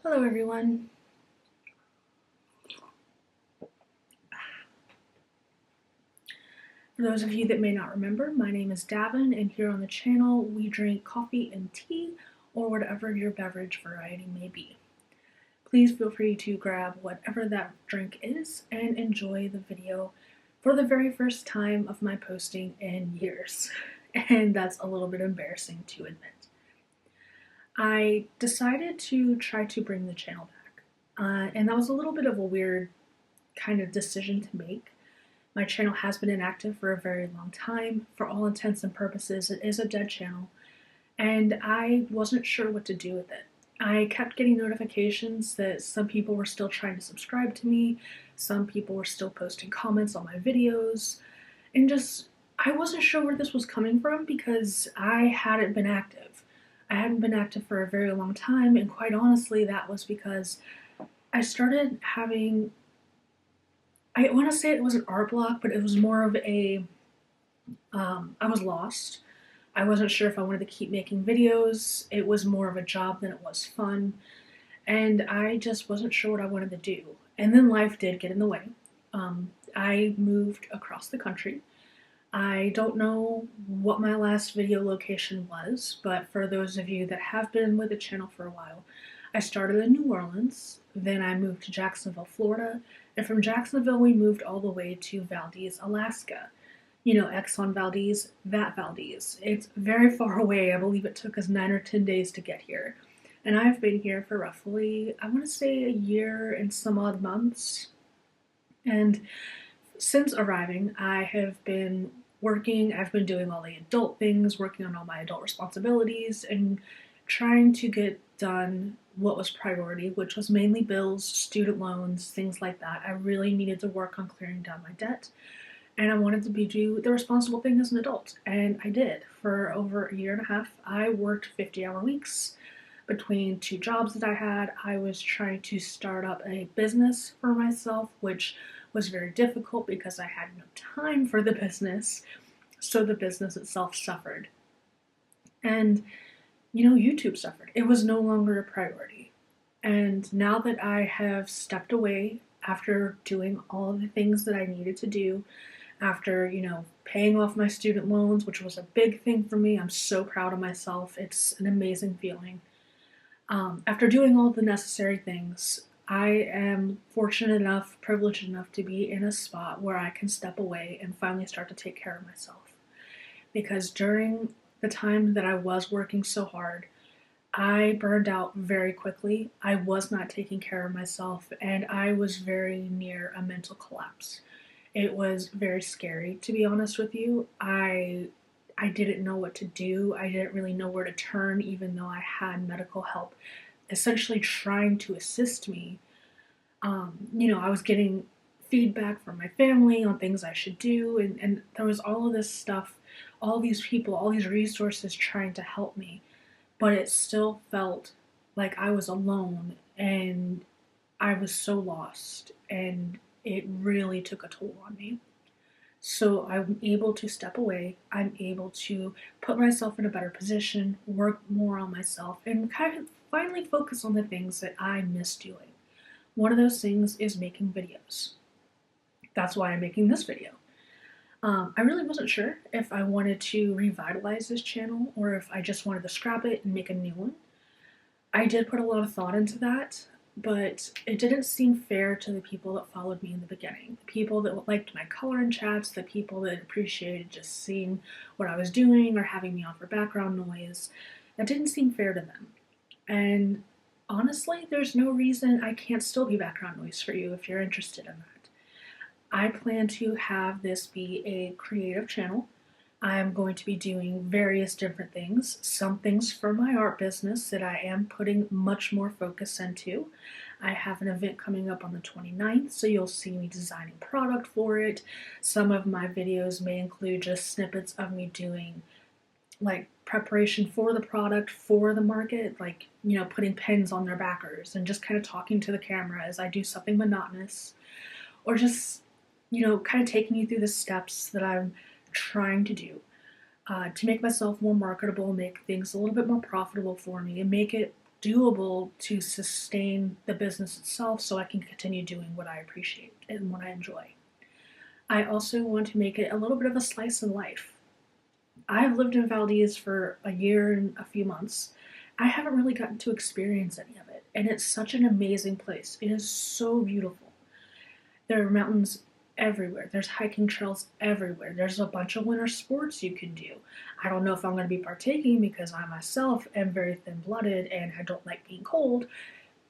Hello everyone. For those of you that may not remember, my name is Davin, and here on the channel we drink coffee and tea, or whatever your beverage variety may be. Please feel free to grab whatever that drink is and enjoy the video for the very first time of my posting in years. And that's a little bit embarrassing to admit. I decided to try to bring the channel back, and that was a little bit of a weird kind of decision to make. My channel has been inactive for a very long time. For all intents and purposes, it is a dead channel, and I wasn't sure what to do with it. I kept getting notifications that some people were still trying to subscribe to me, some people were still posting comments on my videos, and I wasn't sure where this was coming from because I hadn't been active. I hadn't been active for a very long time, and quite honestly, that was because I started having, I want to say it was an art block, but it was more of I was lost. I wasn't sure if I wanted to keep making videos. It was more of a job than it was fun. And I just wasn't sure what I wanted to do. And then life did get in the way. I moved across the country. I don't know what my last video location was, but for those of you that have been with the channel for a while, I started in New Orleans, then I moved to Jacksonville, Florida, and from Jacksonville we moved all the way to Valdez, Alaska. You know, Exxon Valdez, that Valdez. It's very far away. I believe it took us 9 or 10 days to get here. And I've been here for roughly, I want to say, a year and some odd months. And since arriving, I have been working, I've been doing all the adult things, working on all my adult responsibilities, and trying to get done what was priority, which was mainly bills, student loans, things like that. I really needed to work on clearing down my debt, and I wanted to do the responsible thing as an adult, and I did. For over a year and a half, I worked 50-hour weeks. Between two jobs that I had, I was trying to start up a business for myself, which was very difficult because I had no time for the business, so the business itself suffered. And YouTube suffered. It was no longer a priority. And now that I have stepped away after doing all of the things that I needed to do, after, paying off my student loans, which was a big thing for me, I'm so proud of myself. It's an amazing feeling. After doing all the necessary things, I am fortunate enough, privileged enough to be in a spot where I can step away and finally start to take care of myself. Because during the time that I was working so hard, I burned out very quickly. I was not taking care of myself, and I was very near a mental collapse. It was very scary, to be honest with you. I didn't know what to do. I didn't really know where to turn, even though I had medical help essentially trying to assist me. I was getting feedback from my family on things I should do, and there was all of this stuff, all these people, all these resources trying to help me, but it still felt like I was alone and I was so lost, and it really took a toll on me. So I'm able to step away, I'm able to put myself in a better position, work more on myself, and kind of finally focus on the things that I miss doing. One of those things is making videos. That's why I'm making this video. I really wasn't sure if I wanted to revitalize this channel or if I just wanted to scrap it and make a new one. I did put a lot of thought into that, but it didn't seem fair to the people that followed me in the beginning. The people that liked my coloring chats, the people that appreciated just seeing what I was doing or having me on for background noise. That didn't seem fair to them. And honestly, there's no reason I can't still be background noise for you if you're interested in that. I plan to have this be a creative channel. I'm going to be doing various different things, some things for my art business that I am putting much more focus into. I have an event coming up on the 29th, so you'll see me designing product for it. Some of my videos may include just snippets of me doing like preparation for the product, for the market, like, putting pens on their backers and just kind of talking to the camera as I do something monotonous, or just, kind of taking you through the steps that I'm trying to do to make myself more marketable, make things a little bit more profitable for me, and make it doable to sustain the business itself so I can continue doing what I appreciate and what I enjoy. I also want to make it a little bit of a slice of life. I've lived in Valdez for a year and a few months. I haven't really gotten to experience any of it, and it's such an amazing place. It is so beautiful. There are mountains everywhere. There's hiking trails everywhere. There's a bunch of winter sports you can do. I don't know if I'm going to be partaking because I myself am very thin-blooded and I don't like being cold,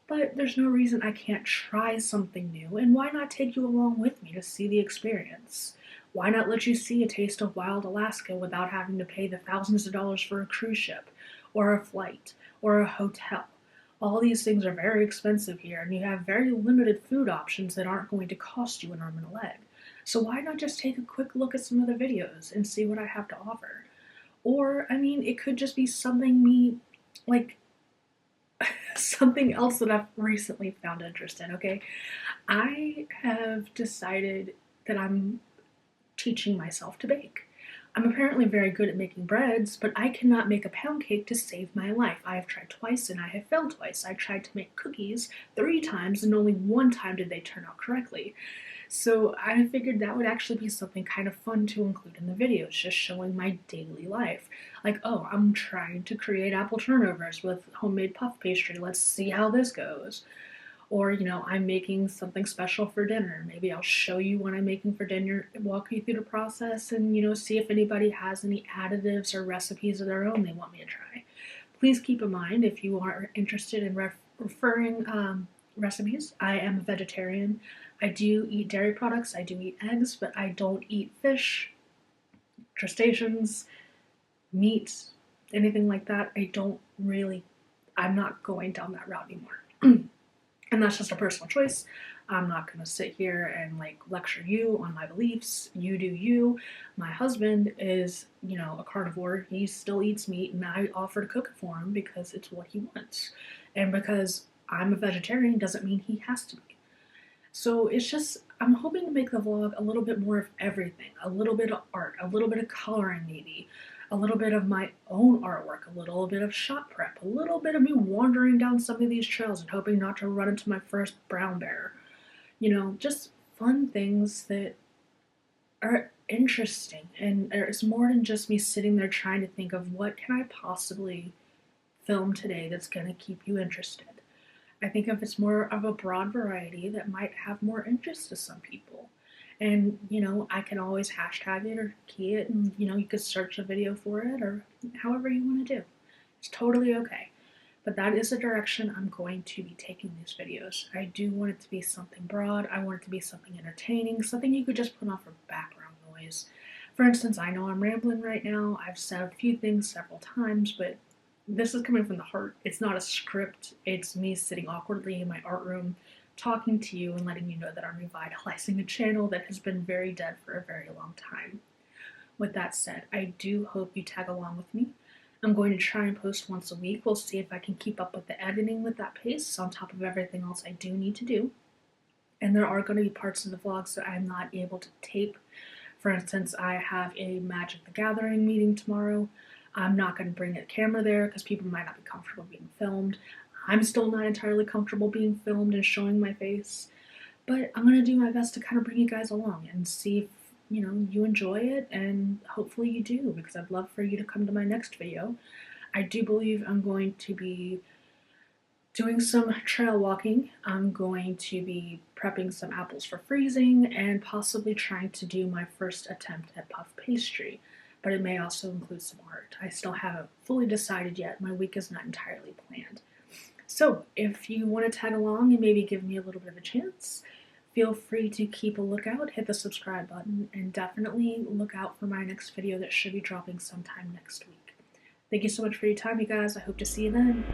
but there's no reason I can't try something new, and why not take you along with me to see the experience? Why not let you see a taste of wild Alaska without having to pay the thousands of dollars for a cruise ship, or a flight, or a hotel? All these things are very expensive here, and you have very limited food options that aren't going to cost you an arm and a leg. So why not just take a quick look at some of the videos and see what I have to offer? Or, I mean, it could just be something like, something else that I've recently found interest in, okay? I have decided that I'm teaching myself to bake. I'm apparently very good at making breads, but I cannot make a pound cake to save my life. I have tried twice and I have failed twice. I tried to make cookies 3 times and only 1 time did they turn out correctly. So I figured that would actually be something kind of fun to include in the videos, just showing my daily life. Like, oh, I'm trying to create apple turnovers with homemade puff pastry. Let's see how this goes. Or, I'm making something special for dinner. Maybe I'll show you what I'm making for dinner, walk you through the process, and, see if anybody has any additives or recipes of their own they want me to try. Please keep in mind, if you are interested in referring recipes, I am a vegetarian. I do eat dairy products, I do eat eggs, but I don't eat fish, crustaceans, meat, anything like that. I'm not going down that route anymore. And that's just a personal choice. I'm not going to sit here and lecture you on my beliefs. You do you. My husband is, a carnivore. He still eats meat, and I offer to cook it for him because it's what he wants. And because I'm a vegetarian doesn't mean he has to be. So it's just, I'm hoping to make the vlog a little bit more of everything. A little bit of art, a little bit of coloring maybe, a little bit of my own artwork, a little bit of shop prep, a little bit of me wandering down some of these trails and hoping not to run into my first brown bear. Just fun things that are interesting, and it's more than just me sitting there trying to think of what can I possibly film today that's going to keep you interested. I think if it's more of a broad variety that might have more interest to some people. And, I can always hashtag it or key it, and, you could search a video for it or however you want to do. It's totally okay. But that is the direction I'm going to be taking these videos. I do want it to be something broad. I want it to be something entertaining, something you could just put on for background noise. For instance, I know I'm rambling right now. I've said a few things several times, but this is coming from the heart. It's not a script. It's me sitting awkwardly in my art room, talking to you and letting you know that I'm revitalizing a channel that has been very dead for a very long time. With that said, I do hope you tag along with me. I'm going to try and post once a week. We'll see if I can keep up with the editing with that pace on top of everything else I do need to do. And there are going to be parts of the vlogs that I'm not able to tape. For instance, I have a Magic the Gathering meeting tomorrow. I'm not going to bring a camera there because people might not be comfortable being filmed. I'm still not entirely comfortable being filmed and showing my face. But I'm going to do my best to kind of bring you guys along and see if, you enjoy it, and hopefully you do, because I'd love for you to come to my next video. I do believe I'm going to be doing some trail walking. I'm going to be prepping some apples for freezing and possibly trying to do my first attempt at puff pastry. But it may also include some art. I still haven't fully decided yet. My week is not entirely planned. So if you want to tag along and maybe give me a little bit of a chance, feel free to keep a lookout, hit the subscribe button, and definitely look out for my next video that should be dropping sometime next week. Thank you so much for your time, you guys. I hope to see you then.